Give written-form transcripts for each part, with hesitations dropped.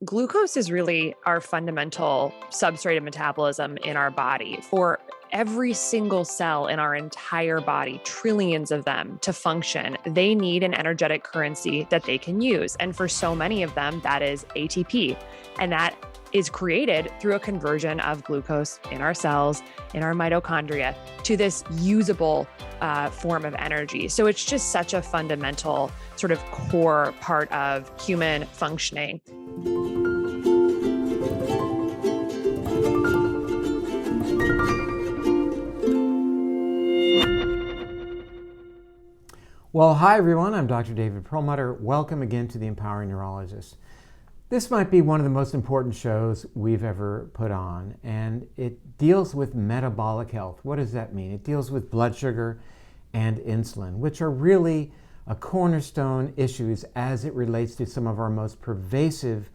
Glucose is really our fundamental substrate of metabolism in our body. For every single cell in our entire body, trillions of them, to function, they need an energetic currency that they can use. And for so many of them, that is ATP. And that is created through a conversion of glucose in our cells, in our mitochondria, to this usable form of energy. So it's just such a fundamental sort of core part of human functioning. Well, hi everyone, I'm Dr. David Perlmutter. Welcome again to the Empowering Neurologist. This might be one of the most important shows we've ever put on, and it deals with metabolic health. What does that mean? It deals with blood sugar and insulin, which are really a cornerstone issues as it relates to some of our most pervasive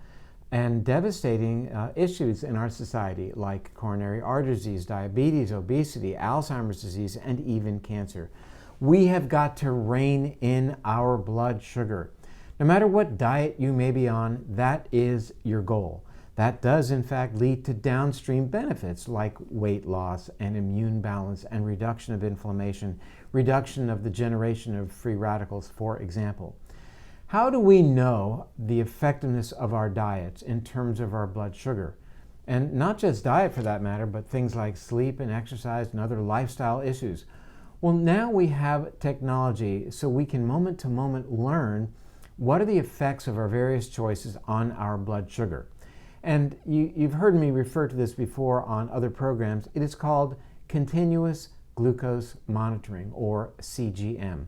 and devastating issues in our society, like coronary artery disease, diabetes, obesity, Alzheimer's disease, and even cancer. We have got to rein in our blood sugar. No matter what diet you may be on, that is your goal. That does in fact lead to downstream benefits like weight loss and immune balance and reduction of inflammation, reduction of the generation of free radicals, for example. How do we know the effectiveness of our diets in terms of our blood sugar? And not just diet for that matter, but things like sleep and exercise and other lifestyle issues. Well, now we have technology so we can moment to moment learn what are the effects of our various choices on our blood sugar. And you've heard me refer to this before on other programs. It is called continuous glucose monitoring, or CGM.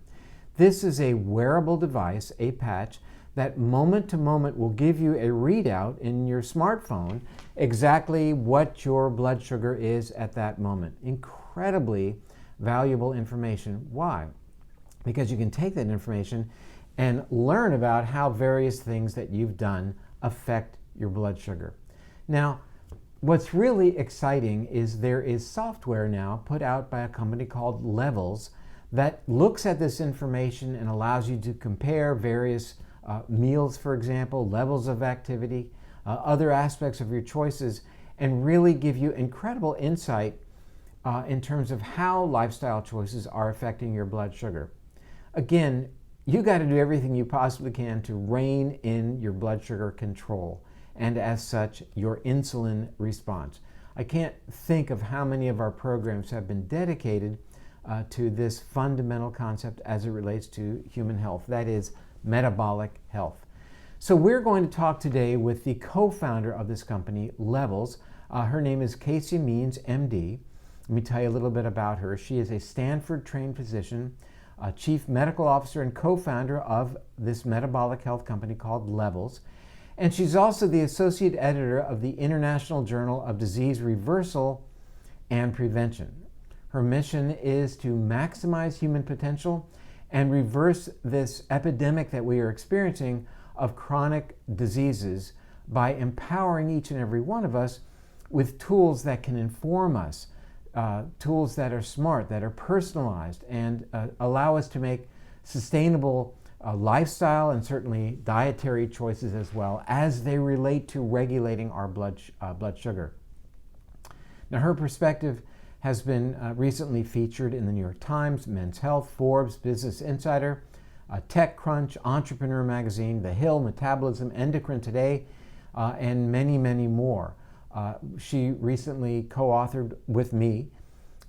This is a wearable device, a patch, that moment to moment will give you a readout in your smartphone exactly what your blood sugar is at that moment. Incredibly valuable information. Why? Because you can take that information and learn about how various things that you've done affect your blood sugar. Now, what's really exciting is there is software now put out by a company called Levels that looks at this information and allows you to compare various meals, for example, levels of activity, other aspects of your choices, and really give you incredible insight in terms of how lifestyle choices are affecting your blood sugar. Again, you got to do everything you possibly can to rein in your blood sugar control and as such your insulin response. I can't think of how many of our programs have been dedicated to this fundamental concept as it relates to human health, that is metabolic health. So we're going to talk today with the co-founder of this company, Levels. Her name is Casey Means, MD. Let me tell you a little bit about her. She is a Stanford-trained physician, a chief medical officer and co-founder of this metabolic health company called Levels. And she's also the associate editor of the International Journal of Disease Reversal and Prevention. Her mission is to maximize human potential and reverse this epidemic that we are experiencing of chronic diseases by empowering each and every one of us with tools that can inform us, tools that are smart, that are personalized, and allow us to make sustainable lifestyle and certainly dietary choices as well as they relate to regulating our blood sugar. Now, her perspective has been recently featured in the New York Times, Men's Health, Forbes, Business Insider, TechCrunch, Entrepreneur Magazine, The Hill, Metabolism, Endocrine Today, and many, many more. She recently co-authored with me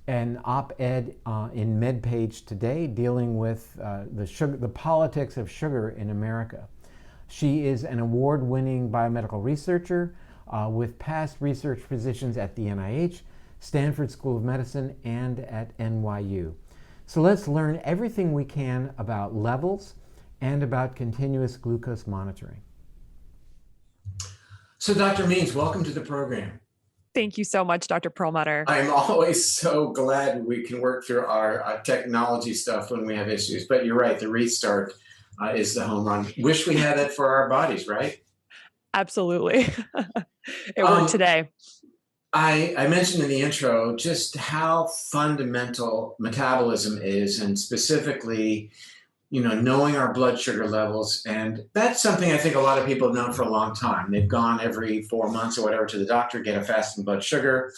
an op-ed in MedPage Today dealing with the politics of sugar in America. She is an award-winning biomedical researcher with past research positions at the NIH, Stanford School of Medicine, and at NYU. So let's learn everything we can about Levels and about continuous glucose monitoring. So Dr. Means, welcome to the program. Thank you so much, Dr. Perlmutter. I'm always so glad we can work through our technology stuff when we have issues. But you're right, the restart is the home run. Wish we had that for our bodies, right? Absolutely. It worked today. I mentioned in the intro just how fundamental metabolism is, and specifically knowing our blood sugar levels. And that's something I think a lot of people have known for a long time. They've gone every 4 months or whatever to the doctor, get a fasting blood sugar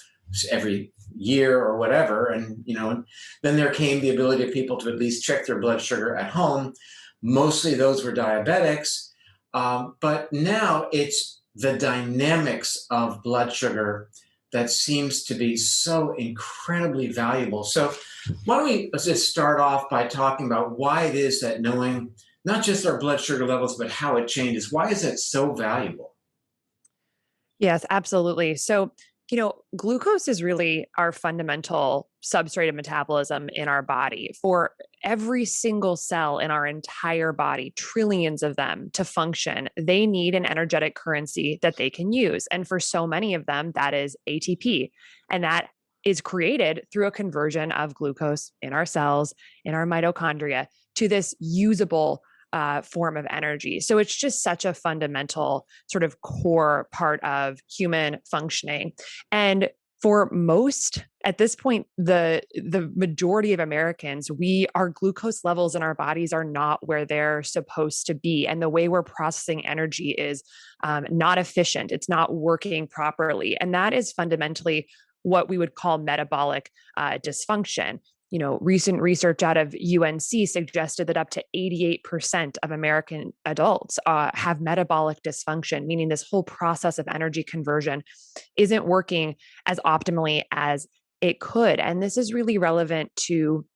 every year or whatever. And, then there came the ability of people to at least check their blood sugar at home. Mostly those were diabetics. But now it's the dynamics of blood sugar that seems to be so incredibly valuable. So why don't we just start off by talking about why it is that knowing not just our blood sugar levels, but how it changes. Why is that so valuable? Yes, absolutely. So, glucose is really our fundamental substrate of metabolism in our body. For every single cell in our entire body, trillions of them to function, they need an energetic currency that they can use. And for so many of them, that is ATP. And that is created through a conversion of glucose in our cells, in our mitochondria, to this usable form of energy. So it's just such a fundamental sort of core part of human functioning. And for most, at this point, the majority of Americans, our glucose levels in our bodies are not where they're supposed to be. And the way we're processing energy is not efficient. It's not working properly. And that is fundamentally what we would call metabolic dysfunction. Recent research out of UNC suggested that up to 88% of American adults have metabolic dysfunction, meaning this whole process of energy conversion isn't working as optimally as it could. And this is really relevant to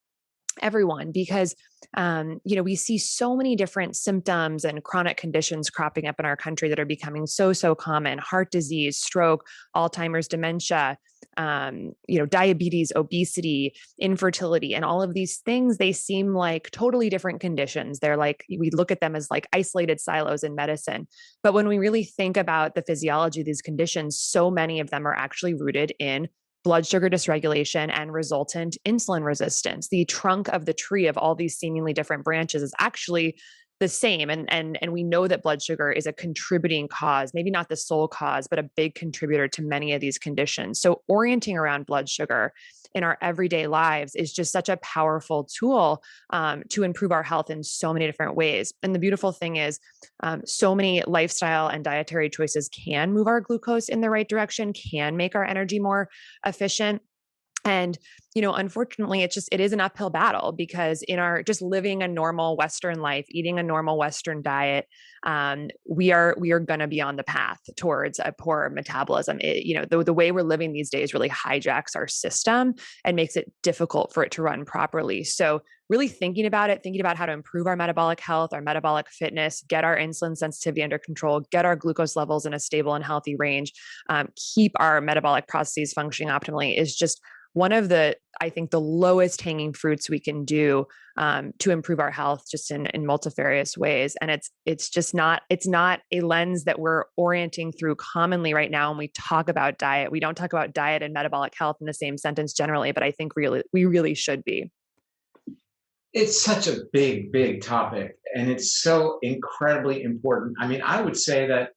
everyone because we see so many different symptoms and chronic conditions cropping up in our country that are becoming so common: heart disease, stroke, Alzheimer's, dementia, diabetes, obesity, infertility, and all of these things. They seem like totally different conditions. They're like, we look at them as like isolated silos in medicine. But when we really think about the physiology of these conditions, so many of them are actually rooted in blood sugar dysregulation and resultant insulin resistance. The trunk of the tree of all these seemingly different branches is actually the same. And we know that blood sugar is a contributing cause, maybe not the sole cause, but a big contributor to many of these conditions. So orienting around blood sugar in our everyday lives is just such a powerful tool to improve our health in so many different ways. And the beautiful thing is so many lifestyle and dietary choices can move our glucose in the right direction, can make our energy more efficient. And, unfortunately, it is an uphill battle because in our just living a normal Western life, eating a normal Western diet, we are going to be on the path towards a poor metabolism. The way we're living these days really hijacks our system and makes it difficult for it to run properly. So really thinking about how to improve our metabolic health, our metabolic fitness, get our insulin sensitivity under control, get our glucose levels in a stable and healthy range, keep our metabolic processes functioning optimally is just one of the lowest hanging fruits we can do to improve our health just in multifarious ways. And it's not a lens that we're orienting through commonly right now when we talk about diet. We don't talk about diet and metabolic health in the same sentence generally, but I think we really should be. It's such a big topic, and it's so incredibly important. I mean, I would say that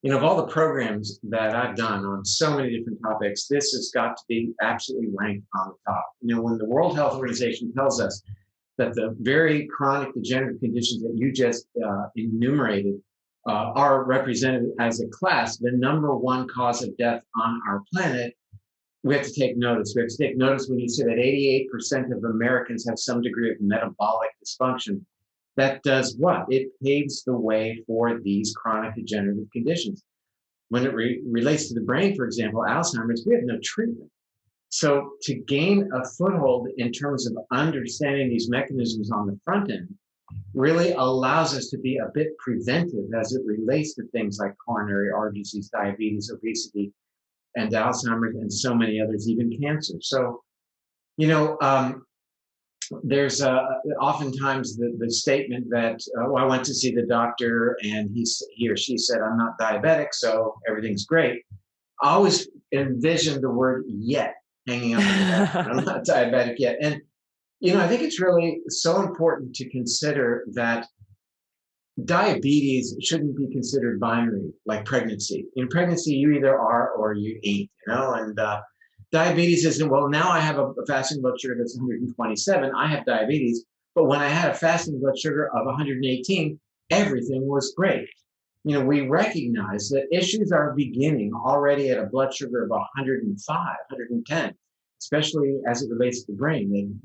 of all the programs that I've done on so many different topics, this has got to be absolutely ranked on the top. When the World Health Organization tells us that the very chronic degenerative conditions that you just enumerated are represented as a class, the number one cause of death on our planet, we have to take notice. We have to take notice when you say that 88% of Americans have some degree of metabolic dysfunction. That does what? It paves the way for these chronic degenerative conditions. When it relates to the brain, for example, Alzheimer's, we have no treatment. So to gain a foothold in terms of understanding these mechanisms on the front end really allows us to be a bit preventive as it relates to things like coronary artery disease, diabetes, obesity, and Alzheimer's, and so many others, even cancer. So, there's oftentimes the statement that, I went to see the doctor and he or she said, I'm not diabetic, so everything's great. I always envision the word yet hanging on the back. I'm not diabetic yet. And, I think it's really so important to consider that diabetes shouldn't be considered binary like pregnancy. In pregnancy, you either are or you ain't, and diabetes isn't, well, now I have a fasting blood sugar that's 127. I have diabetes. But when I had a fasting blood sugar of 118, everything was great. We recognize that issues are beginning already at a blood sugar of 105, 110, especially as it relates to the brain.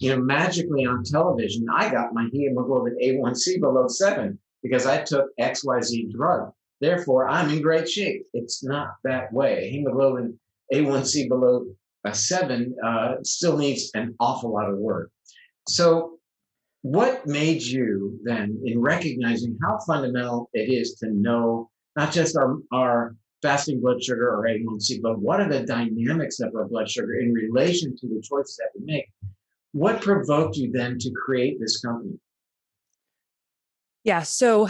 And, magically on television, I got my hemoglobin A1C below 7 because I took XYZ drug. Therefore, I'm in great shape. It's not that way. Hemoglobin A1C below 7 still needs an awful lot of work. So what made you then, in recognizing how fundamental it is to know not just our fasting blood sugar or A1C, but what are the dynamics of our blood sugar in relation to the choices that we make? What provoked you then to create this company? Yeah. So,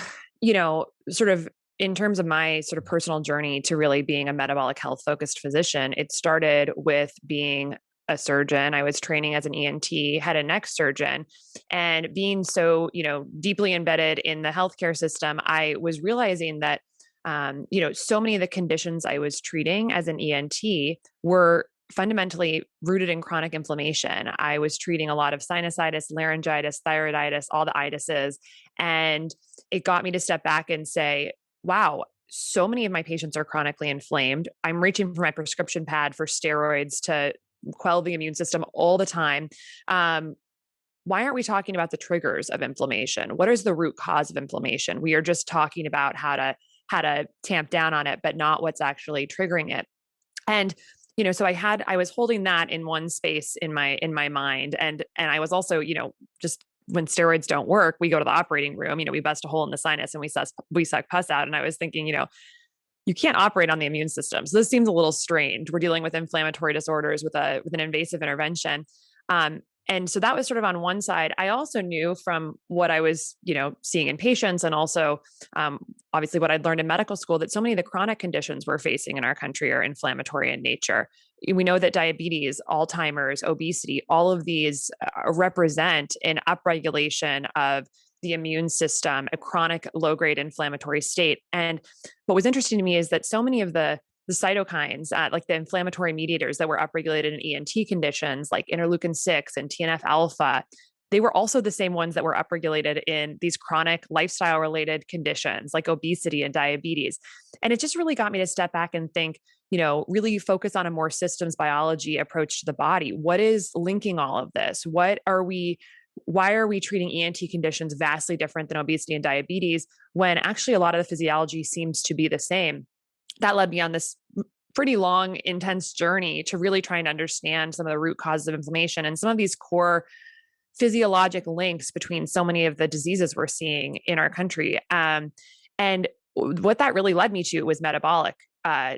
sort of in terms of my sort of personal journey to really being a metabolic health focused physician, it started with being a surgeon. I was training as an ENT, head and neck surgeon, and being so, deeply embedded in the healthcare system, I was realizing that, so many of the conditions I was treating as an ENT were fundamentally rooted in chronic inflammation. I was treating a lot of sinusitis, laryngitis, thyroiditis, all the itises. And it got me to step back and say, wow, so many of my patients are chronically inflamed. I'm reaching for my prescription pad for steroids to quell the immune system all the time. Why aren't we talking about the triggers of inflammation? What is the root cause of inflammation? We are just talking about how to tamp down on it, but not what's actually triggering it. And so I was holding that in one space in my mind, and I was also, just when steroids don't work, we go to the operating room. We bust a hole in the sinus and we suck pus out. And I was thinking, you can't operate on the immune system. So this seems a little strange. We're dealing with inflammatory disorders with an invasive intervention. And so that was sort of on one side. I also knew from what I was, seeing in patients, and also obviously what I'd learned in medical school, that so many of the chronic conditions we're facing in our country are inflammatory in nature. We know that diabetes, Alzheimer's, obesity, all of these represent an upregulation of the immune system, a chronic low-grade inflammatory state. And what was interesting to me is that so many of the cytokines, like the inflammatory mediators that were upregulated in ENT conditions, like interleukin-6 and TNF alpha, they were also the same ones that were upregulated in these chronic lifestyle-related conditions like obesity and diabetes. And it just really got me to step back and think, really focus on a more systems biology approach to the body. What is linking all of this? Why are we treating ENT conditions vastly different than obesity and diabetes when actually a lot of the physiology seems to be the same? That led me on this pretty long, intense journey to really trying to understand some of the root causes of inflammation and some of these core physiologic links between so many of the diseases we're seeing in our country. And what that really led me to was metabolic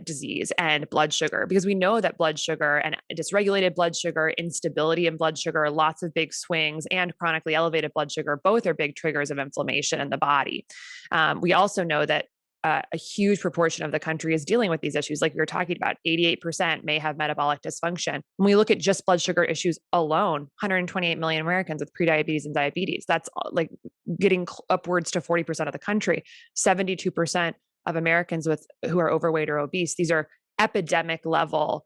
disease and blood sugar, because we know that blood sugar and dysregulated blood sugar, instability in blood sugar, lots of big swings, and chronically elevated blood sugar, both are big triggers of inflammation in the body. We also know that a huge proportion of the country is dealing with these issues. Like we were talking about, 88% may have metabolic dysfunction. When we look at just blood sugar issues alone, 128 million Americans with prediabetes and diabetes, that's like getting upwards to 40% of the country, 72% of Americans who are overweight or obese. These are epidemic level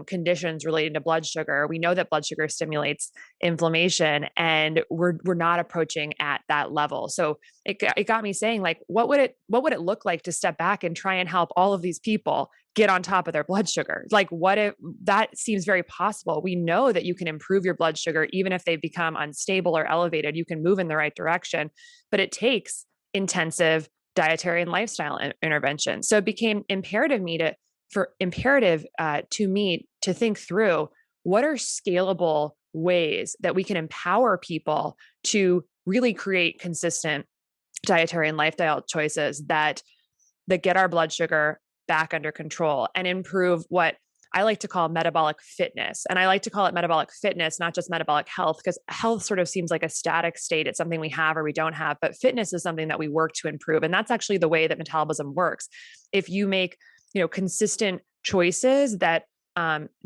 conditions relating to blood sugar. We know that blood sugar stimulates inflammation, and we're not approaching at that level. So it got me saying, like, what would it look like to step back and try and help all of these people get on top of their blood sugar? Like, what if that seems very possible? We know that you can improve your blood sugar even if they become unstable or elevated. You can move in the right direction, but it takes intensive dietary and lifestyle intervention. So it became imperative to me to think through what are scalable ways that we can empower people to really create consistent dietary and lifestyle choices that get our blood sugar back under control and improve what I like to call metabolic fitness. And I like to call it metabolic fitness, not just metabolic health, because health sort of seems like a static state. It's something we have or we don't have, but fitness is something that we work to improve. And that's actually the way that metabolism works. If you make consistent choices that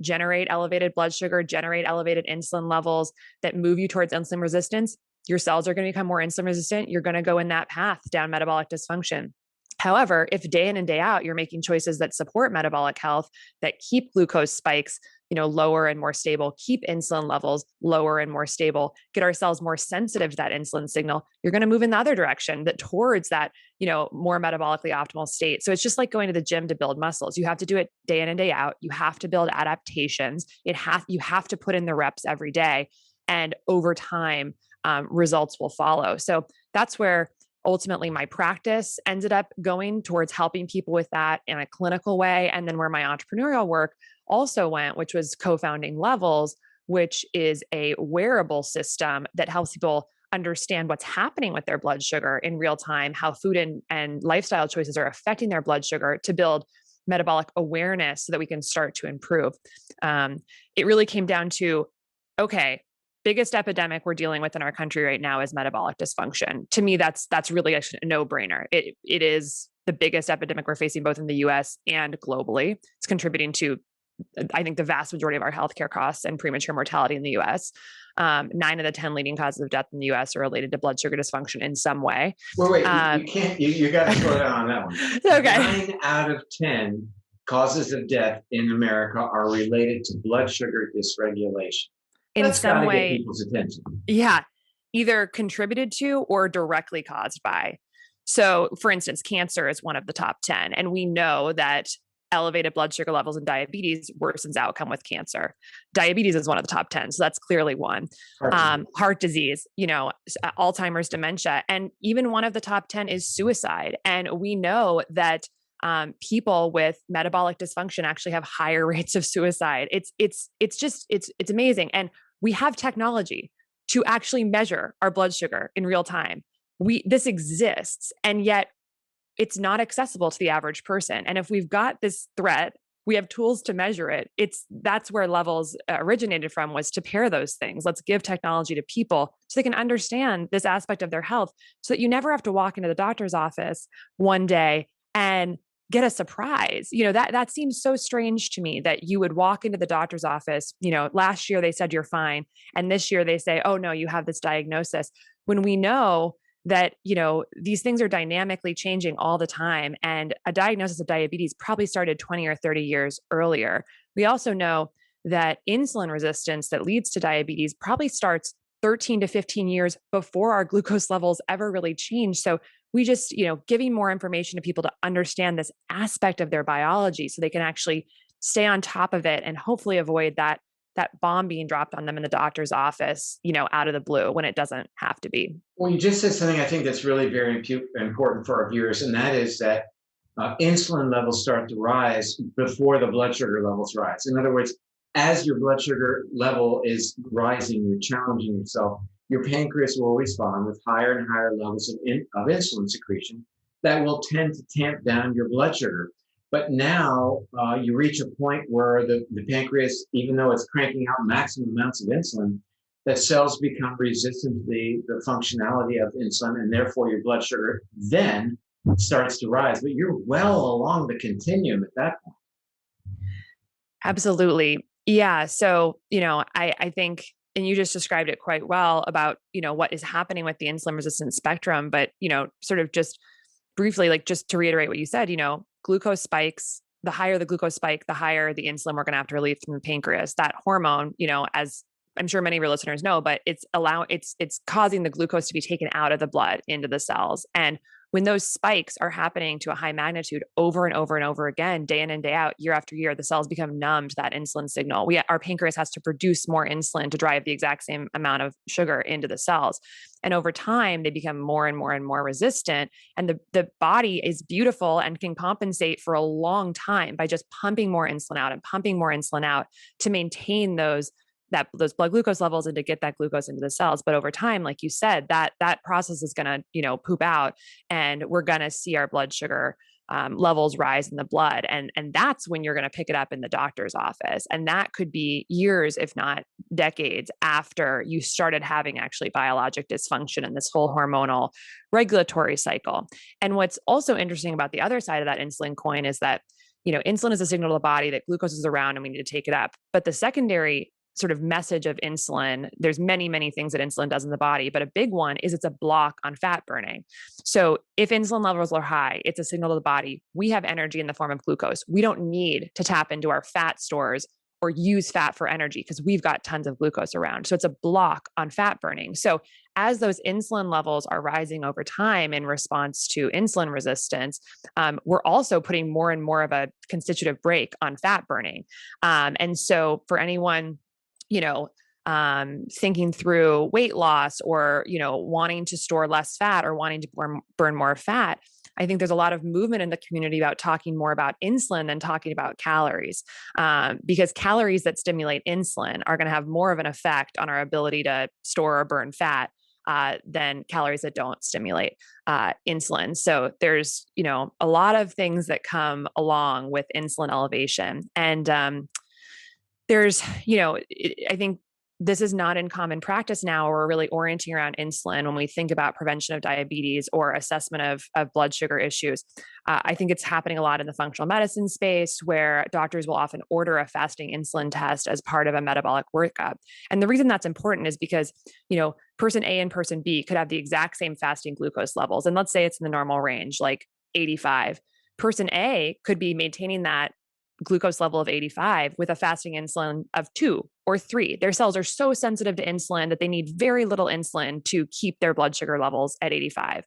generate elevated blood sugar, generate elevated insulin levels, that move you towards insulin resistance, your cells are going to become more insulin resistant. You're going to go in that path down metabolic dysfunction. However, if day in and day out, you're making choices that support metabolic health, that keep glucose spikes lower and more stable, keep insulin levels lower and more stable, get our cells more sensitive to that insulin signal, you're going to move in the other direction, that towards that, more metabolically optimal state. So it's just like going to the gym to build muscles. You have to do it day in and day out. You have to build adaptations. You have to put in the reps every day, and over time, results will follow. So that's where ultimately my practice ended up going, towards helping people with that in a clinical way. And then where my entrepreneurial work also went, which was co-founding Levels, which is a wearable system that helps people understand what's happening with their blood sugar in real time, how food and lifestyle choices are affecting their blood sugar, to build metabolic awareness so that we can start to improve. It really came down to, okay, biggest epidemic we're dealing with in our country right now is metabolic dysfunction. To me, that's really a no-brainer. It is the biggest epidemic we're facing both in the US and globally. It's contributing to, I think, the vast majority of our healthcare costs and premature mortality in the US. 9 of the 10 leading causes of death in the US are related to blood sugar dysfunction in some way. Wait, you can't, you got to slow down on that one. Okay. 9 out of 10 causes of death in America are related to blood sugar dysregulation. In some way, get people's attention. Yeah, either contributed to or directly caused by. So, for instance, cancer is one of the top 10, and we know that elevated blood sugar levels in diabetes worsens outcome with cancer. Diabetes is one of the top 10, so that's clearly one. Heart disease, Alzheimer's, dementia, and even one of the top 10 is suicide. And we know that people with metabolic dysfunction actually have higher rates of suicide. It's amazing. And we have technology to actually measure our blood sugar in real time. This exists, and yet it's not accessible to the average person. And if we've got this threat, we have tools to measure it. That's where Levels originated from, was to pair those things. Let's give technology to people so they can understand this aspect of their health, so that you never have to walk into the doctor's office one day and get a surprise. That seems so strange to me, that you would walk into the doctor's office, last year they said you're fine, and this year they say, oh no, you have this diagnosis, when we know that, these things are dynamically changing all the time. And a diagnosis of diabetes probably started 20 or 30 years earlier. We also know that insulin resistance that leads to diabetes probably starts 13 to 15 years before our glucose levels ever really change. So we just, giving more information to people to understand this aspect of their biology, so they can actually stay on top of it and hopefully avoid that bomb being dropped on them in the doctor's office, out of the blue, when it doesn't have to be. Well, you just said something I think that's really very important for our viewers, and that is that insulin levels start to rise before the blood sugar levels rise. In other words, as your blood sugar level is rising, you're challenging yourself, your pancreas will respond with higher and higher levels of insulin secretion that will tend to tamp down your blood sugar. But now you reach a point where the pancreas, even though it's cranking out maximum amounts of insulin, that cells become resistant to the functionality of insulin, and therefore your blood sugar then starts to rise. But you're well along the continuum at that point. Absolutely. Yeah. So, I think, and you just described it quite well about, what is happening with the insulin resistant spectrum, but, sort of just briefly, like, just to reiterate what you said, glucose spikes, the higher the glucose spike, the higher the insulin we're going to have to release from the pancreas. That hormone, as I'm sure many of your listeners know, but it's causing the glucose to be taken out of the blood into the cells. And when those spikes are happening to a high magnitude over and over and over again, day in and day out, year after year, the cells become numb to that insulin signal. Our pancreas has to produce more insulin to drive the exact same amount of sugar into the cells. And over time, they become more and more and more resistant. And the body is beautiful and can compensate for a long time by just pumping more insulin out and pumping more insulin out to maintain those blood glucose levels and to get that glucose into the cells. But over time, like you said, that process is going to, poop out, and we're going to see our blood sugar levels rise in the blood. And that's when you're going to pick it up in the doctor's office. And that could be years, if not decades, after you started having actually biologic dysfunction in this whole hormonal regulatory cycle. And what's also interesting about the other side of that insulin coin is that, insulin is a signal to the body that glucose is around and we need to take it up. But the secondary sort of message of insulin, there's many, many things that insulin does in the body, but a big one is it's a block on fat burning. So if insulin levels are high, it's a signal to the body, we have energy in the form of glucose. We don't need to tap into our fat stores or use fat for energy because we've got tons of glucose around. So it's a block on fat burning. So as those insulin levels are rising over time in response to insulin resistance, we're also putting more and more of a constitutive brake on fat burning. And so for anyone, thinking through weight loss or, wanting to store less fat or wanting to burn more fat, I think there's a lot of movement in the community about talking more about insulin than talking about calories, because calories that stimulate insulin are going to have more of an effect on our ability to store or burn fat than calories that don't stimulate insulin. So there's, a lot of things that come along with insulin elevation. And there's, I think this is not in common practice now. We're really orienting around insulin when we think about prevention of diabetes or assessment of blood sugar issues. I think it's happening a lot in the functional medicine space where doctors will often order a fasting insulin test as part of a metabolic workup. And the reason that's important is because, person A and person B could have the exact same fasting glucose levels. And let's say it's in the normal range, like 85. Person A could be maintaining that glucose level of 85 with a fasting insulin of 2 or 3. Their cells are so sensitive to insulin that they need very little insulin to keep their blood sugar levels at 85.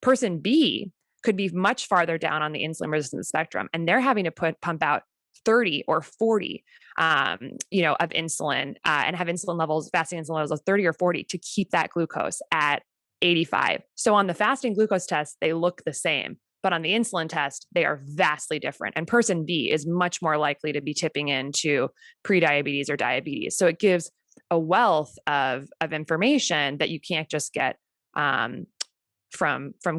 Person B could be much farther down on the insulin resistance spectrum, and they're having to pump out 30 or 40, of insulin and have insulin levels, fasting insulin levels of 30 or 40 to keep that glucose at 85. So on the fasting glucose test, they look the same. But on the insulin test, they are vastly different. And person B is much more likely to be tipping into prediabetes or diabetes. So it gives a wealth of information that you can't just get from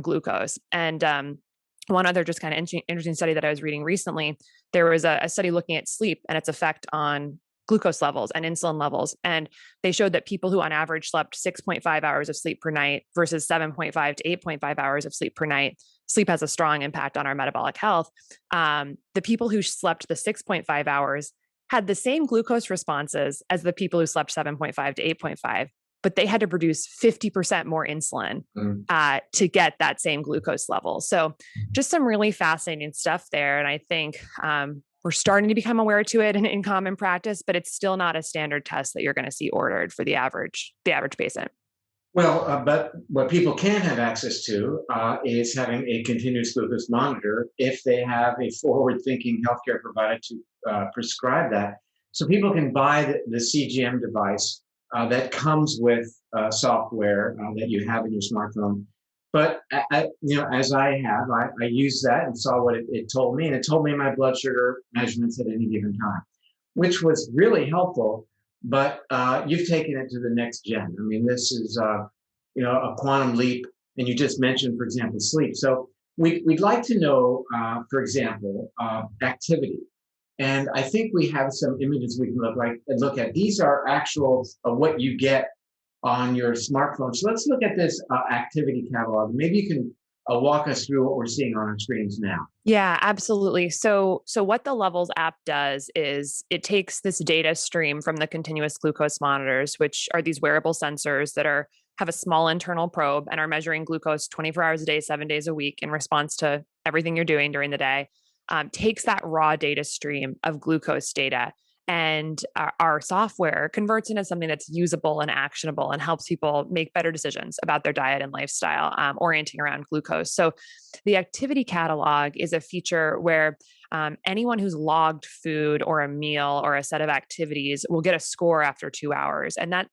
glucose. And one other just kind of interesting study that I was reading recently, there was a study looking at sleep and its effect on glucose levels and insulin levels. And they showed that people who on average slept 6.5 hours of sleep per night versus 7.5 to 8.5 hours of sleep per night, sleep has a strong impact on our metabolic health. The people who slept the 6.5 hours had the same glucose responses as the people who slept 7.5 to 8.5, but they had to produce 50% more insulin to get that same glucose level. So just some really fascinating stuff there. And I think we're starting to become aware to it in common practice, but it's still not a standard test that you're going to see ordered for the average patient. Well, but what people can have access to is having a continuous glucose monitor if they have a forward-thinking healthcare provider to prescribe that. So people can buy the CGM device that comes with software that you have in your smartphone. But as I used that and saw what it told me, and it told me my blood sugar measurements at any given time, which was really helpful. But you've taken it to the next gen. I mean, this is a quantum leap. And you just mentioned, for example, sleep. So we'd like to know, for example, activity. And I think we have some images we can look at. These are actual of what you get on your smartphone. So let's look at this activity catalog. Maybe you can walk us through what we're seeing on our screens now. Yeah, absolutely. So what the Levels app does is it takes this data stream from the continuous glucose monitors, which are these wearable sensors that have a small internal probe and are measuring glucose 24 hours a day, 7 days a week in response to everything you're doing during the day, takes that raw data stream of glucose data, and our software converts into something that's usable and actionable and helps people make better decisions about their diet and lifestyle, orienting around glucose. So the activity catalog is a feature where anyone who's logged food or a meal or a set of activities will get a score after 2 hours. And that,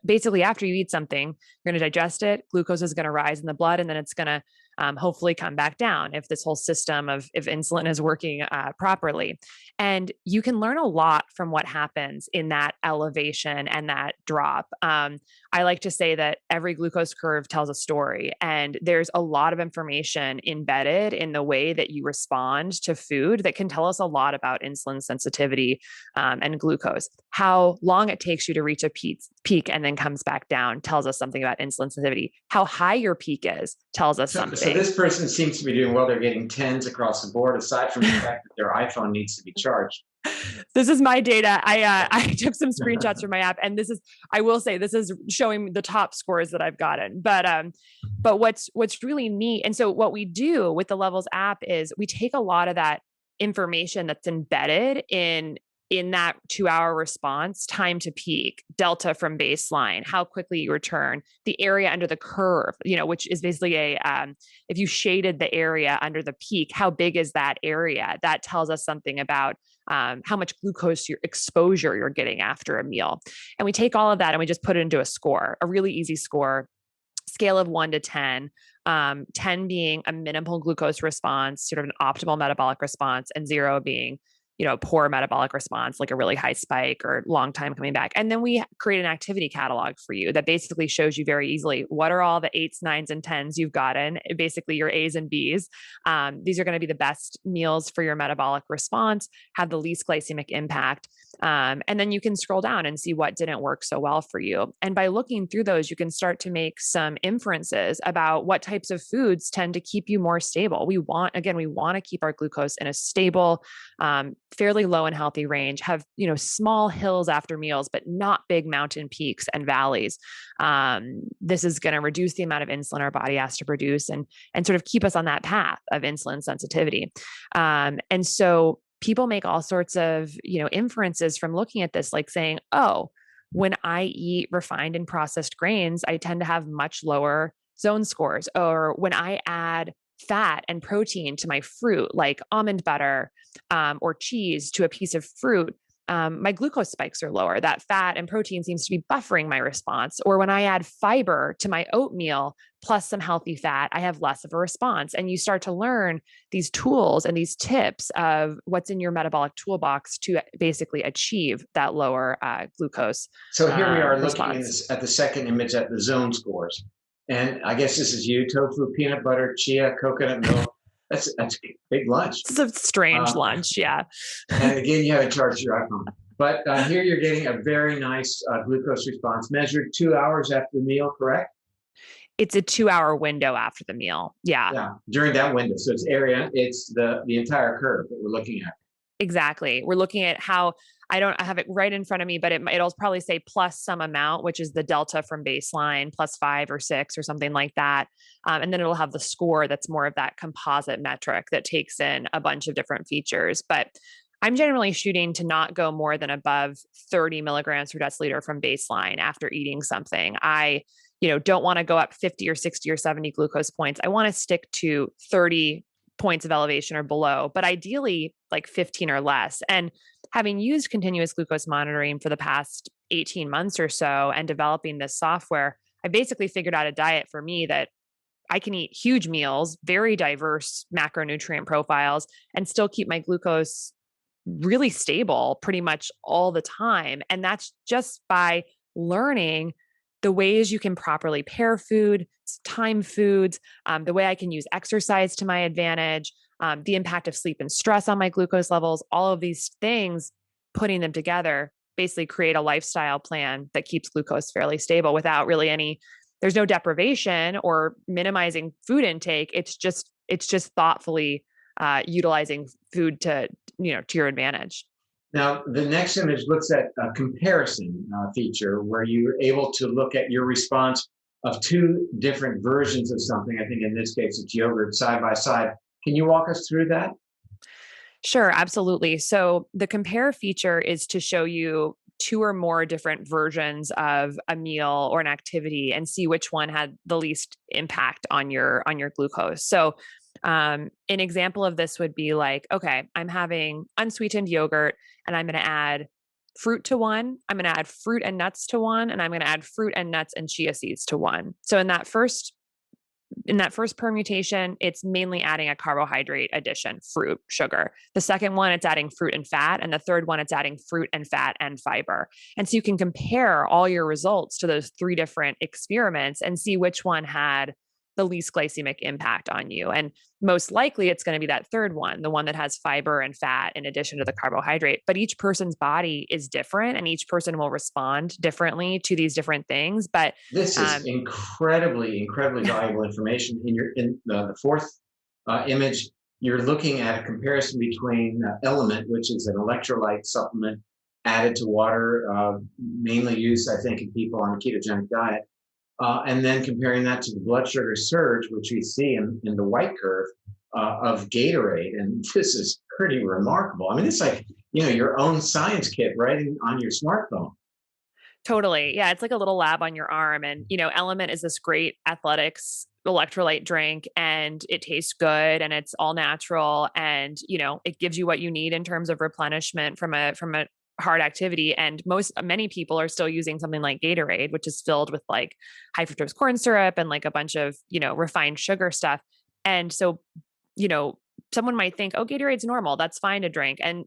basically after you eat something, you're going to digest it, glucose is going to rise in the blood, and then it's going to hopefully come back down if this whole system of insulin is working properly. And you can learn a lot from what happens in that elevation and that drop. I like to say that every glucose curve tells a story, and there's a lot of information embedded in the way that you respond to food that can tell us a lot about insulin sensitivity and glucose. How long it takes you to reach a peak and then comes back down tells us something about insulin sensitivity. How high your peak is tells us something. So this person seems to be doing well. They're getting 10s across the board, aside from the fact that their iPhone needs to be charged. This is my data. I took some screenshots from my app, and I will say, this is showing the top scores that I've gotten. But what's really neat, and so what we do with the Levels app is we take a lot of that information that's embedded in in that 2-hour response, time to peak, delta from baseline, how quickly you return, the area under the curve, which is basically if you shaded the area under the peak, how big is that area? That tells us something about how much glucose exposure you're getting after a meal. And we take all of that and we just put it into a score, a really easy score, scale of 1 to 10, 10 being a minimal glucose response, sort of an optimal metabolic response, and 0 being poor metabolic response, like a really high spike or long time coming back. And then we create an activity catalog for you that basically shows you very easily what are all the 8s, 9s, and 10s you've gotten, basically your A's and B's. These are going to be the best meals for your metabolic response, have the least glycemic impact. And then you can scroll down and see what didn't work so well for you. And by looking through those, you can start to make some inferences about what types of foods tend to keep you more stable. We want to keep our glucose in a stable, fairly low and healthy range, have, small hills after meals, but not big mountain peaks and valleys. This is going to reduce the amount of insulin our body has to produce and sort of keep us on that path of insulin sensitivity. And so people make all sorts of, inferences from looking at this, like saying, oh, when I eat refined and processed grains, I tend to have much lower zone scores. Or when I add fat and protein to my fruit, like almond butter or cheese to a piece of fruit, my glucose spikes are lower. That fat and protein seems to be buffering my response. Or when I add fiber to my oatmeal plus some healthy fat, I have less of a response. And you start to learn these tools and these tips of what's in your metabolic toolbox to basically achieve that lower glucose. So here we are response. looking at the second image at the zone scores. And I guess this is you, tofu, peanut butter, chia, coconut milk. That's a big lunch. It's a strange lunch, yeah. And again, you haven't charged your iPhone. But here you're getting a very nice glucose response measured 2 hours after the meal, correct? It's a 2-hour window after the meal. Yeah. Yeah, during that window. So it's the entire curve that we're looking at. Exactly. We're looking at how, I have it right in front of me, but it'll probably say plus some amount, which is the delta from baseline, plus 5 or 6 or something like that. And then it'll have the score that's more of that composite metric that takes in a bunch of different features. But I'm generally shooting to not go more than above 30 milligrams per deciliter from baseline after eating something. I don't want to go up 50 or 60 or 70 glucose points. I want to stick to 30 points of elevation or below, but ideally like 15 or less. And having used continuous glucose monitoring for the past 18 months or so and developing this software, I basically figured out a diet for me that I can eat huge meals, very diverse macronutrient profiles, and still keep my glucose really stable pretty much all the time. And that's just by learning the ways you can properly pair food, time foods, the way I can use exercise to my advantage, the impact of sleep and stress on my glucose levels, all of these things, putting them together, basically create a lifestyle plan that keeps glucose fairly stable without really there's no deprivation or minimizing food intake. It's just thoughtfully utilizing food to your advantage. Now, the next image looks at a comparison feature where you're able to look at your response of two different versions of something. I think in this case, it's yogurt side by side. Can you walk us through that? Sure, absolutely. So the compare feature is to show you 2 or more different versions of a meal or an activity and see which one had the least impact on your glucose. So an example of this would be like, okay, I'm having unsweetened yogurt and I'm going to add fruit to one. I'm going to add fruit and nuts to one, and I'm going to add fruit and nuts and chia seeds to one. So in that first permutation, it's mainly adding a carbohydrate addition, fruit, sugar. The second one, it's adding fruit and fat. And the third one, it's adding fruit and fat and fiber. And so you can compare all your results to those 3 different experiments and see which one had the least glycemic impact on you. And most likely it's going to be that third one, the one that has fiber and fat in addition to the carbohydrate. But each person's body is different and each person will respond differently to these different things. But this is incredibly valuable information. In the fourth image, you're looking at a comparison between Element, which is an electrolyte supplement added to water, mainly used, I think, in people on a ketogenic diet. And then comparing that to the blood sugar surge, which we see in the white curve of Gatorade. And this is pretty remarkable. I mean, it's like your own science kit right on your smartphone. Totally. Yeah. It's like a little lab on your arm. And, Element is this great athletics electrolyte drink, and it tastes good and it's all natural. And, it gives you what you need in terms of replenishment from a hard activity. And many people are still using something like Gatorade, which is filled with like high fructose corn syrup and like a bunch of, refined sugar stuff. And so, someone might think, oh, Gatorade's normal. That's fine to drink. And,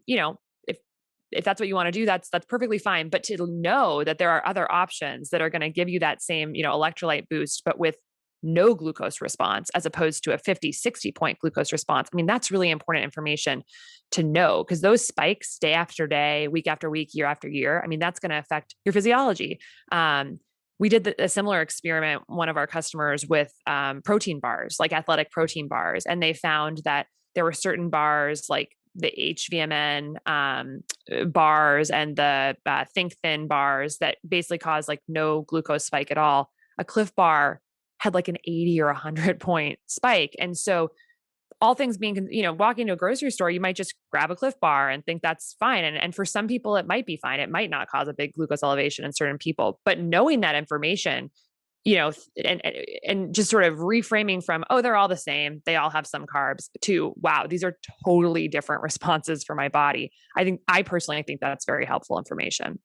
if that's what you want to do, that's perfectly fine. But to know that there are other options that are going to give you that same, electrolyte boost, but with no glucose response, as opposed to a 50, 60 point glucose response. I mean, that's really important information to know, because those spikes day after day, week after week, year after year, I mean, that's going to affect your physiology. We did a similar experiment, one of our customers, with protein bars, like athletic protein bars. And they found that there were certain bars like the HVMN bars and the Think Thin bars that basically cause like no glucose spike at all. A Cliff bar had like an 80 or 100 point spike. And so all things being, walking to a grocery store, you might just grab a Cliff bar and think that's fine. And for some people, it might be fine. It might not cause a big glucose elevation in certain people, but knowing that information, and just sort of reframing from, oh, they're all the same, they all have some carbs, to, wow, these are totally different responses for my body. I personally think that's very helpful information.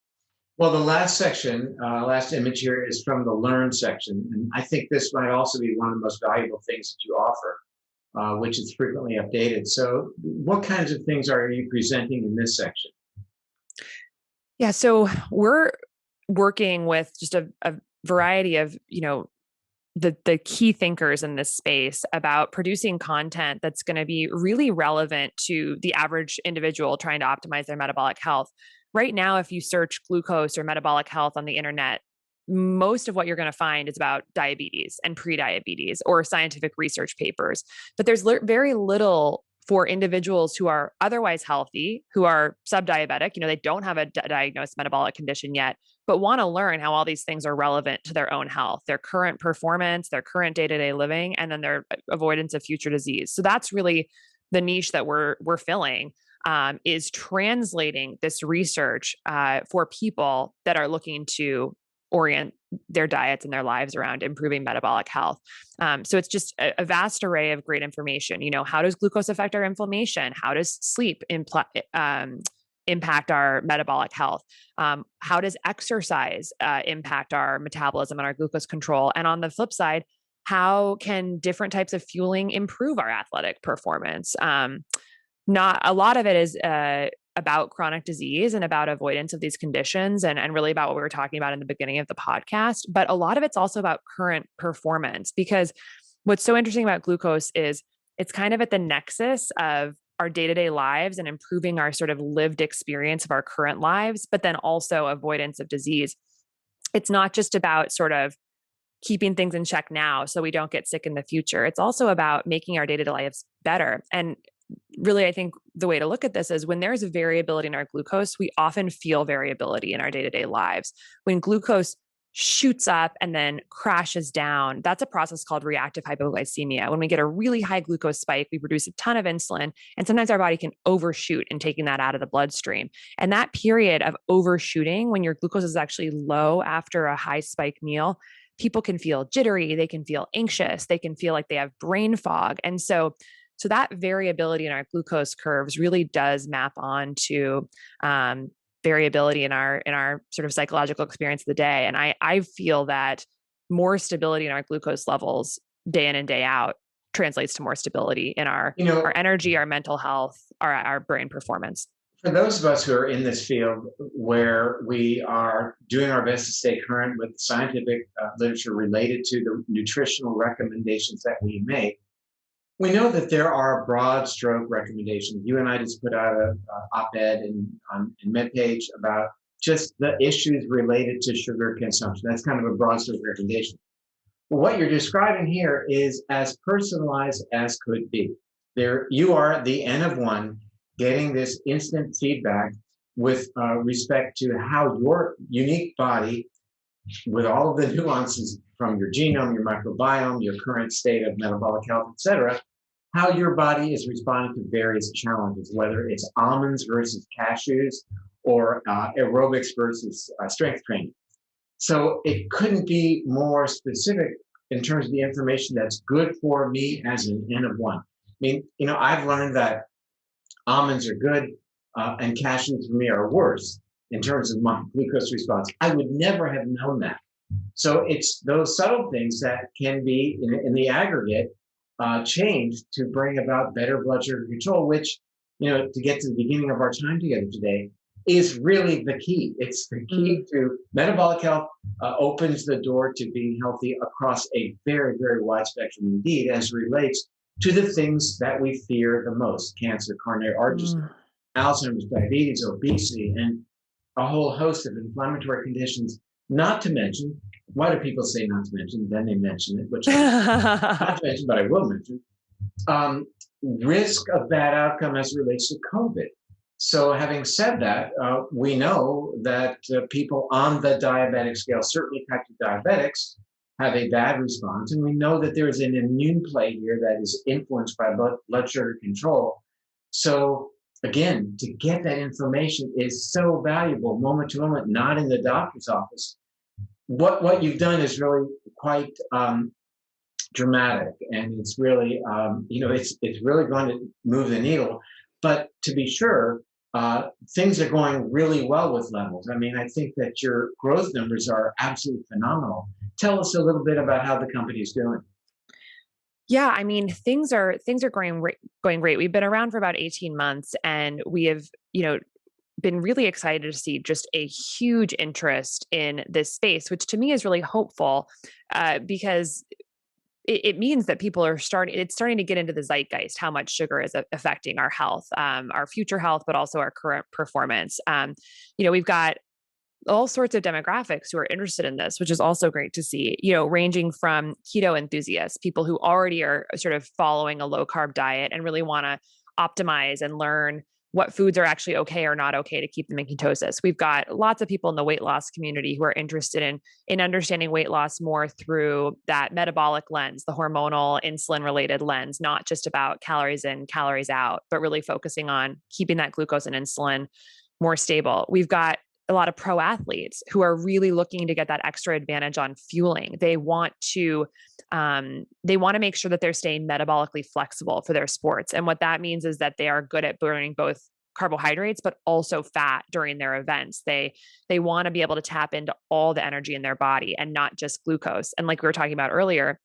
Well, the last section, last image here is from the Learn section. And I think this might also be one of the most valuable things that you offer, which is frequently updated. So what kinds of things are you presenting in this section? Yeah, so we're working with just a variety of, the key thinkers in this space about producing content that's going to be really relevant to the average individual trying to optimize their metabolic health. Right now, if you search glucose or metabolic health on the internet, most of what you're going to find is about diabetes and prediabetes or scientific research papers. But there's very little for individuals who are otherwise healthy, who are subdiabetic, they don't have a diagnosed metabolic condition yet, but want to learn how all these things are relevant to their own health, their current performance, their current day-to-day living, and then their avoidance of future disease. So that's really the niche that we're filling, is translating this research for people that are looking to orient their diets and their lives around improving metabolic health. So it's just a vast array of great information. How does glucose affect our inflammation? How does sleep impact our metabolic health? How does exercise impact our metabolism and our glucose control? And on the flip side, how can different types of fueling improve our athletic performance? Not a lot of it is about chronic disease and about avoidance of these conditions, and really about what we were talking about in the beginning of the podcast. But a lot of it's also about current performance, because what's so interesting about glucose is it's kind of at the nexus of our day-to-day lives and improving our sort of lived experience of our current lives, but then also avoidance of disease. It's not just about sort of keeping things in check now so we don't get sick in the future. It's also about making our day-to-day lives better. And really, I think the way to look at this is when there's a variability in our glucose, we often feel variability in our day-to-day lives. When glucose shoots up and then crashes down, that's a process called reactive hypoglycemia. When we get a really high glucose spike, we produce a ton of insulin, and sometimes our body can overshoot in taking that out of the bloodstream. And that period of overshooting, when your glucose is actually low after a high spike meal, people can feel jittery, they can feel anxious, they can feel like they have brain fog. And so that variability in our glucose curves really does map on to variability in our sort of psychological experience of the day. And I feel that more stability in our glucose levels day in and day out translates to more stability in our energy, our mental health, our brain performance. For those of us who are in this field where we are doing our best to stay current with scientific literature related to the nutritional recommendations that we make, we know that there are broad stroke recommendations. You and I just put out an op-ed in MedPage about just the issues related to sugar consumption. That's kind of a broad stroke recommendation. But what you're describing here is as personalized as could be. There, you are the N of one getting this instant feedback with respect to how your unique body, with all of the nuances from your genome, your microbiome, your current state of metabolic health, et cetera, how your body is responding to various challenges, whether it's almonds versus cashews or aerobics versus strength training. So it couldn't be more specific in terms of the information that's good for me as an N of one. I mean, I've learned that almonds are good and cashews for me are worse in terms of my glucose response. I would never have known that. So it's those subtle things that can be in the aggregate changed to bring about better blood sugar control, which, to get to the beginning of our time together today, is really the key. It's the key to metabolic health, opens the door to being healthy across a very, very wide spectrum indeed, as relates to the things that we fear the most: cancer, coronary artery disease, Alzheimer's, diabetes, obesity, and a whole host of inflammatory conditions. Not to mention, why do people say not to mention? Then they mention it, which not to mention, but I will mention, risk of bad outcome as it relates to COVID. So having said that, we know that people on the diabetic scale, certainly type 2 diabetics, have a bad response. And we know that there is an immune play here that is influenced by blood sugar control. So again, to get that information is so valuable moment to moment, not in the doctor's office. What you've done is really quite dramatic, and it's really, it's really going to move the needle. But to be sure, things are going really well with levels. I mean, I think that your growth numbers are absolutely phenomenal. Tell us a little bit about how the company's doing. Yeah, I mean, things are going great. We've been around for about 18 months, and we have, been really excited to see just a huge interest in this space, which to me is really hopeful, because it means that people are starting to get into the zeitgeist, how much sugar is affecting our health, our future health, but also our current performance. We've got all sorts of demographics who are interested in this, which is also great to see, ranging from keto enthusiasts, people who already are sort of following a low carb diet and really want to optimize and learn what foods are actually okay or not okay to keep them in ketosis. We've got lots of people in the weight loss community who are interested in understanding weight loss more through that metabolic lens, the hormonal insulin related lens, not just about calories in, calories out, but really focusing on keeping that glucose and insulin more stable. We've got a lot of pro athletes who are really looking to get that extra advantage on fueling. They want to make sure that they're staying metabolically flexible for their sports. And what that means is that they are good at burning both carbohydrates, but also fat during their events. They want to be able to tap into all the energy in their body and not just glucose. And like we were talking about earlier,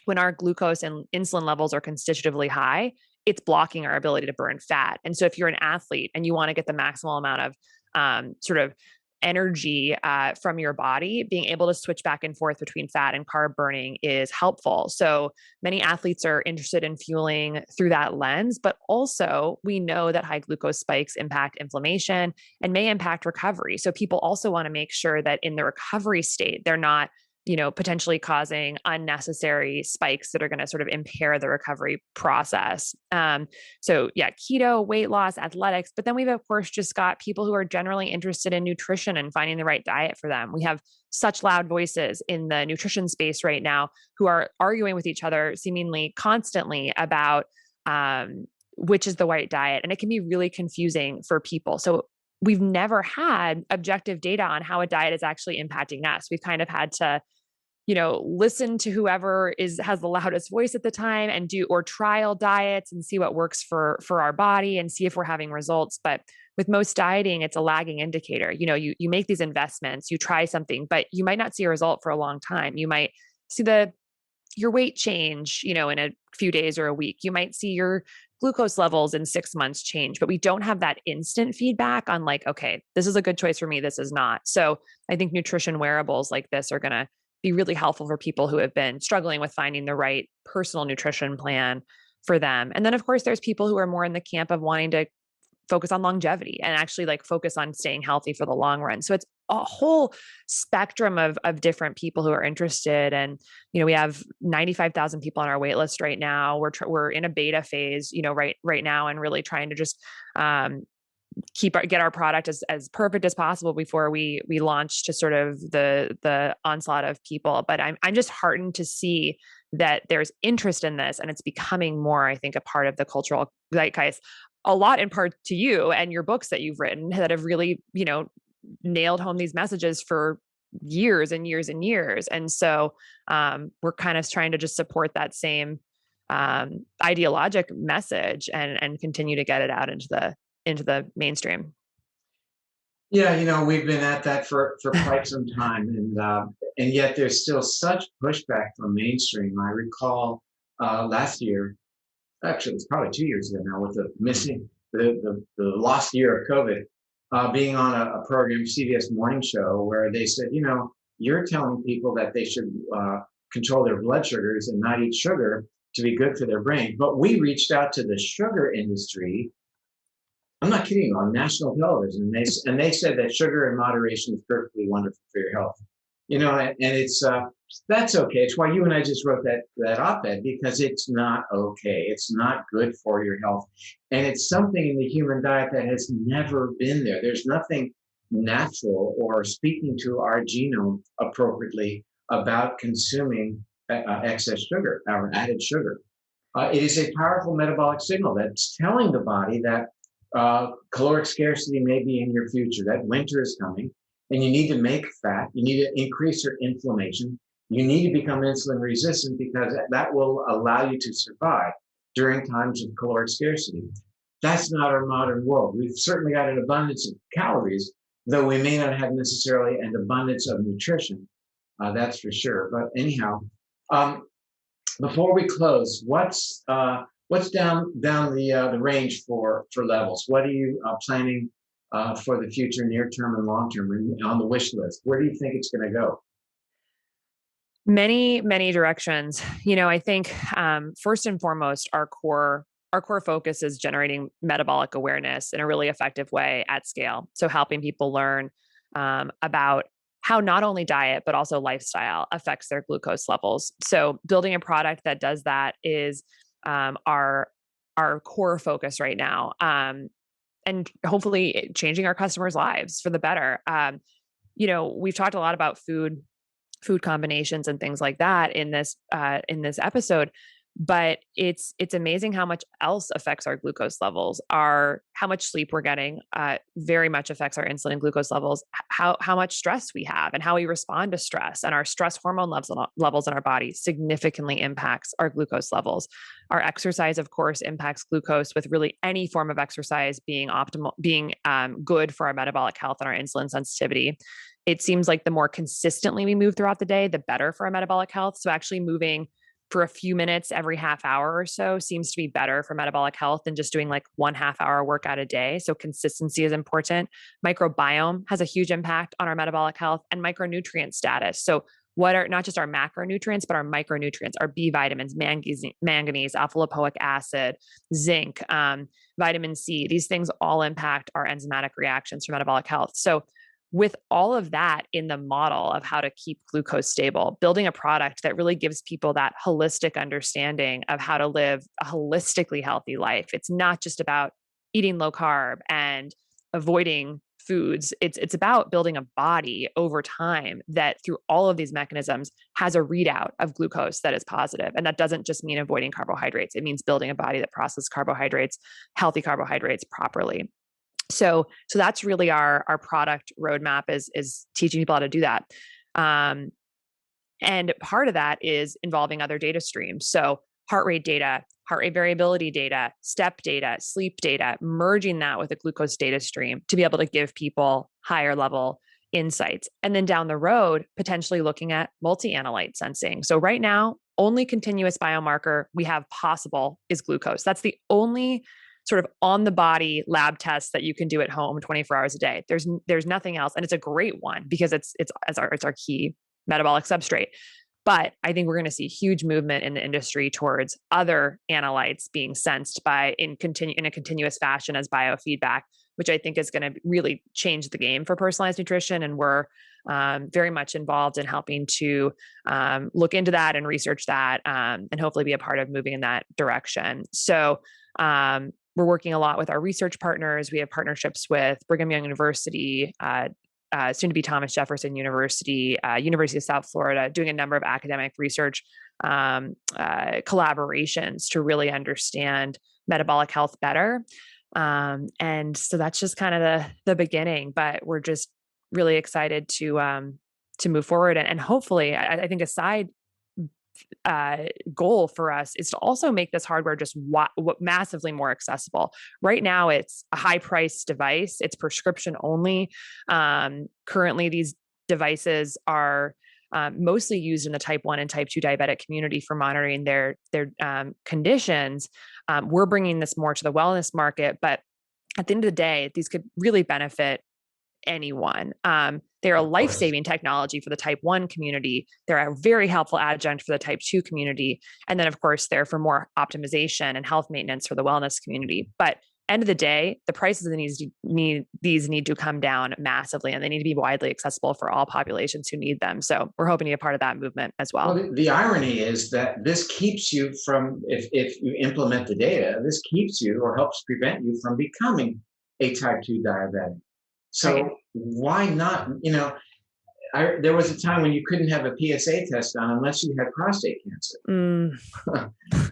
when our glucose and insulin levels are constitutively high, it's blocking our ability to burn fat. And so if you're an athlete and you want to get the maximal amount of sort of energy from your body, being able to switch back and forth between fat and carb burning is helpful. So many athletes are interested in fueling through that lens, but also we know that high glucose spikes impact inflammation and may impact recovery. So people also want to make sure that in the recovery state, they're not potentially causing unnecessary spikes that are going to sort of impair the recovery process. So yeah, keto, weight loss, athletics, but then we've of course just got people who are generally interested in nutrition and finding the right diet for them. We have such loud voices in the nutrition space right now who are arguing with each other seemingly constantly about which is the right diet. And it can be really confusing for people. So we've never had objective data on how a diet is actually impacting us. We've kind of had to, listen to whoever has the loudest voice at the time and trial diets and see what works for our body and see if we're having results. But with most dieting, it's a lagging indicator. You make these investments, you try something, but you might not see a result for a long time. You might see your weight change, in a few days or a week. You might see your glucose levels in 6 months change, but we don't have that instant feedback on like, okay, this is a good choice for me. This is not. So I think nutrition wearables like this are going to be really helpful for people who have been struggling with finding the right personal nutrition plan for them. And then of course, there's people who are more in the camp of wanting to focus on longevity and actually like focus on staying healthy for the long run. So it's a whole spectrum of different people who are interested. And, we have 95,000 people on our wait list right now. We're in a beta phase, right now, and really trying to just, get our product as perfect as possible before we launch to sort of the onslaught of people. But I'm just heartened to see that there's interest in this, and it's becoming more, I think, a part of the cultural zeitgeist, a lot in part to you and your books that you've written that have really, nailed home these messages for years and years and years. And so we're kind of trying to just support that same ideologic message and continue to get it out into the mainstream. Yeah, we've been at that for quite some time, and yet there's still such pushback from mainstream. I recall last year, actually it's probably 2 years ago now, with the lost year of COVID, being on a program, CBS Morning Show, where they said, you're telling people that they should control their blood sugars and not eat sugar to be good for their brain. But we reached out to the sugar industry. I'm not kidding you, on national television, and they said that sugar in moderation is perfectly wonderful for your health. And it's that's okay. It's why you and I just wrote that op-ed, because it's not okay. It's not good for your health, and it's something in the human diet that has never been there. There's nothing natural or speaking to our genome appropriately about consuming excess sugar or added sugar. It is a powerful metabolic signal that's telling the body that caloric scarcity may be in your future, that winter is coming, and you need to make fat. You need to increase your inflammation. You need to become insulin resistant, because that will allow you to survive during times of caloric scarcity. That's not our modern world. We've certainly got an abundance of calories, though we may not have necessarily an abundance of nutrition. That's for sure. But anyhow, before we close, what's down the range for levels? What are you planning for the future, near term and long term, on the wish list? Where do you think it's going to go? Many, many directions. I think first and foremost, our core focus is generating metabolic awareness in a really effective way at scale. So helping people learn about how not only diet, but also lifestyle affects their glucose levels. So building a product that does that is our core focus right now. And hopefully changing our customers' lives for the better. We've talked a lot about food combinations and things like that in this episode, but it's amazing how much else affects our glucose levels. How much sleep we're getting very much affects our insulin and glucose levels. How much stress we have and how we respond to stress, and our stress hormone levels in our body significantly impacts our glucose levels. Our exercise, of course, impacts glucose, with really any form of exercise being optimal, being good for our metabolic health and our insulin sensitivity. It seems like the more consistently we move throughout the day, the better for our metabolic health. So actually moving for a few minutes every half hour or so seems to be better for metabolic health than just doing like 1/2 hour workout a day. So consistency is important. Microbiome has a huge impact on our metabolic health, and micronutrient status. So what are not just our macronutrients, but our micronutrients, our B vitamins, manganese, alpha lipoic acid, zinc, vitamin C. These things all impact our enzymatic reactions for metabolic health. So with all of that in the model of how to keep glucose stable, building a product that really gives people that holistic understanding of how to live a holistically healthy life. It's not just about eating low carb and avoiding foods. It's about building a body over time that, through all of these mechanisms, has a readout of glucose that is positive. And that doesn't just mean avoiding carbohydrates. It means building a body that processes carbohydrates, healthy carbohydrates, properly. So that's really our product roadmap is teaching people how to do that. And part of that is involving other data streams. So heart rate data, heart rate variability data, step data, sleep data, merging that with a glucose data stream to be able to give people higher level insights. And then down the road, potentially looking at multi-analyte sensing. So right now, only continuous biomarker we have possible is glucose. That's the only sort of on the body lab test that you can do at home 24 hours a day. There's nothing else. And it's a great one because it's our key metabolic substrate. But I think we're going to see huge movement in the industry towards other analytes being sensed in a continuous fashion as biofeedback, which I think is going to really change the game for personalized nutrition. And we're very much involved in helping to look into that and research that, and hopefully be a part of moving in that direction. So we're working a lot with our research partners. We have partnerships with Brigham Young University, soon to be Thomas Jefferson University, University of South Florida, doing a number of academic research collaborations to really understand metabolic health better. And so that's just kind of the beginning, but we're just really excited to move forward. And hopefully, I think a side goal for us is to also make this hardware just massively more accessible. Right now, it's a high priced device. It's prescription only. Currently, these devices are mostly used in the type 1 and type 2 diabetic community for monitoring their conditions. We're bringing this more to the wellness market, but at the end of the day, these could really benefit anyone. They're a life-saving technology for the type 1 community. They're a very helpful adjunct for the type 2 community. And then, of course, they're for more optimization and health maintenance for the wellness community. But end of the day, the prices of these need to come down massively, and they need to be widely accessible for all populations who need them. So we're hoping to be a part of that movement as well. Well, the irony is that this keeps you from, if you implement the data, this keeps you or helps prevent you from becoming a type 2 diabetic. So Right. why not? There was a time when you couldn't have a PSA test done unless you had prostate cancer.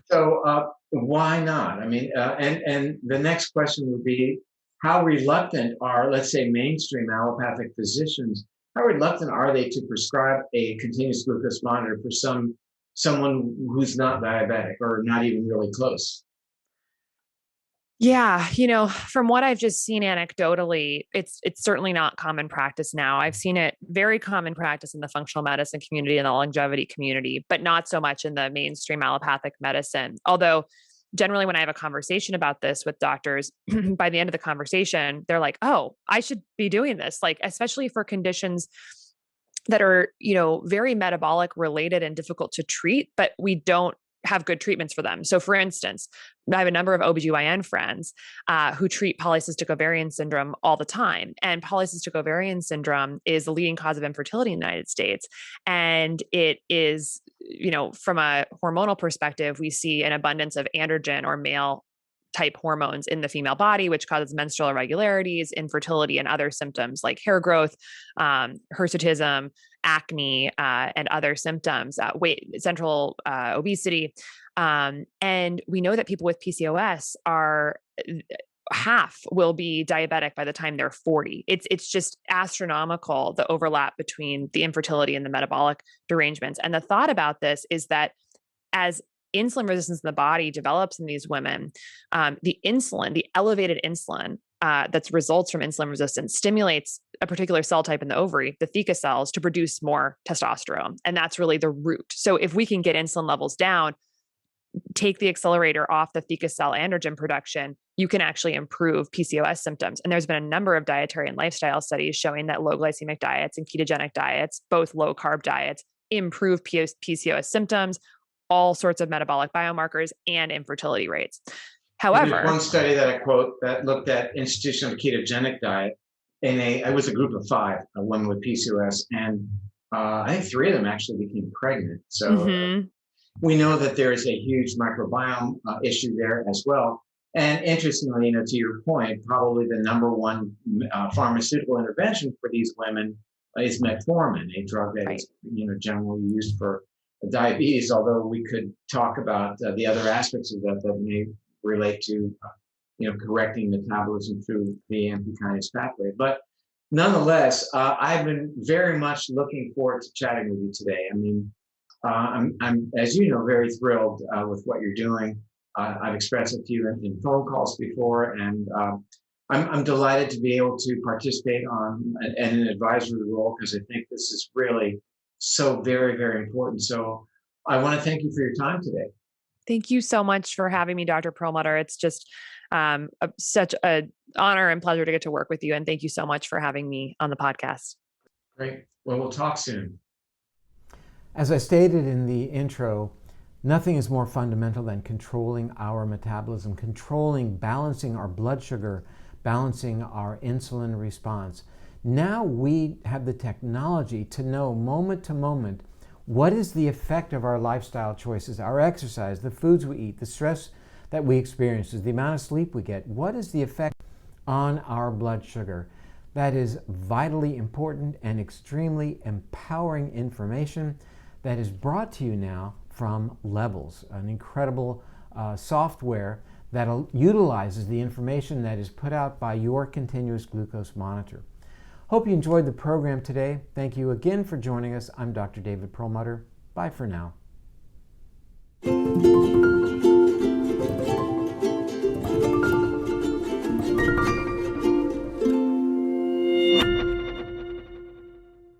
So why not? I mean, and the next question would be, how reluctant are, let's say, mainstream allopathic physicians? How reluctant are they to prescribe a continuous glucose monitor for someone who's not diabetic or not even really close? Yeah, from what I've just seen anecdotally, it's certainly not common practice now. I've seen it very common practice in the functional medicine community and the longevity community, but not so much in the mainstream allopathic medicine. Although generally when I have a conversation about this with doctors, by the end of the conversation, they're like, "Oh, I should be doing this." Like, especially for conditions that are, very metabolic related and difficult to treat, but we don't have good treatments for them. So for instance, I have a number of OBGYN friends who treat polycystic ovarian syndrome all the time. And polycystic ovarian syndrome is the leading cause of infertility in the United States. And it is, from a hormonal perspective, we see an abundance of androgen or male type hormones in the female body, which causes menstrual irregularities, infertility, and other symptoms like hair growth, hirsutism, acne, and other symptoms, central obesity. And we know that people with PCOS half will be diabetic by the time they're 40. It's just astronomical, the overlap between the infertility and the metabolic derangements. And the thought about this is that as insulin resistance in the body develops in these women, the elevated insulin that results from insulin resistance stimulates a particular cell type in the ovary, the theca cells, to produce more testosterone. And that's really the root. So if we can get insulin levels down, take the accelerator off the theca cell androgen production, you can actually improve PCOS symptoms. And there's been a number of dietary and lifestyle studies showing that low glycemic diets and ketogenic diets, both low carb diets, improve PCOS symptoms, all sorts of metabolic biomarkers, and infertility rates. However, there's one study that I quote that looked at institution of ketogenic diet it was a group of 5 women with PCOS, and I think 3 of them actually became pregnant. So we know that there is a huge microbiome issue there as well. And interestingly, to your point, probably the number one pharmaceutical intervention for these women is metformin, a drug that is generally used for diabetes, although we could talk about the other aspects of that may relate to correcting metabolism through the AMP kinase pathway. But nonetheless, I've been very much looking forward to chatting with you today. I mean, I'm, as you know, very thrilled with what you're doing. I've expressed it to you in phone calls before, and I'm delighted to be able to participate in an advisory role, because I think this is really so very, very important. So I want to thank you for your time today. Thank you so much for having me, Dr. Perlmutter. It's just such an honor and pleasure to get to work with you. And thank you so much for having me on the podcast. Great. Well, we'll talk soon. As I stated in the intro, nothing is more fundamental than controlling our metabolism, balancing our blood sugar, balancing our insulin response. Now we have the technology to know moment to moment what is the effect of our lifestyle choices, our exercise, the foods we eat, the stress that we experience? Is the amount of sleep we get? What is the effect on our blood sugar? That is vitally important and extremely empowering information that is brought to you now from Levels, an incredible software that utilizes the information that is put out by your continuous glucose monitor. Hope you enjoyed the program today. Thank you again for joining us. I'm Dr. David Perlmutter. Bye for now.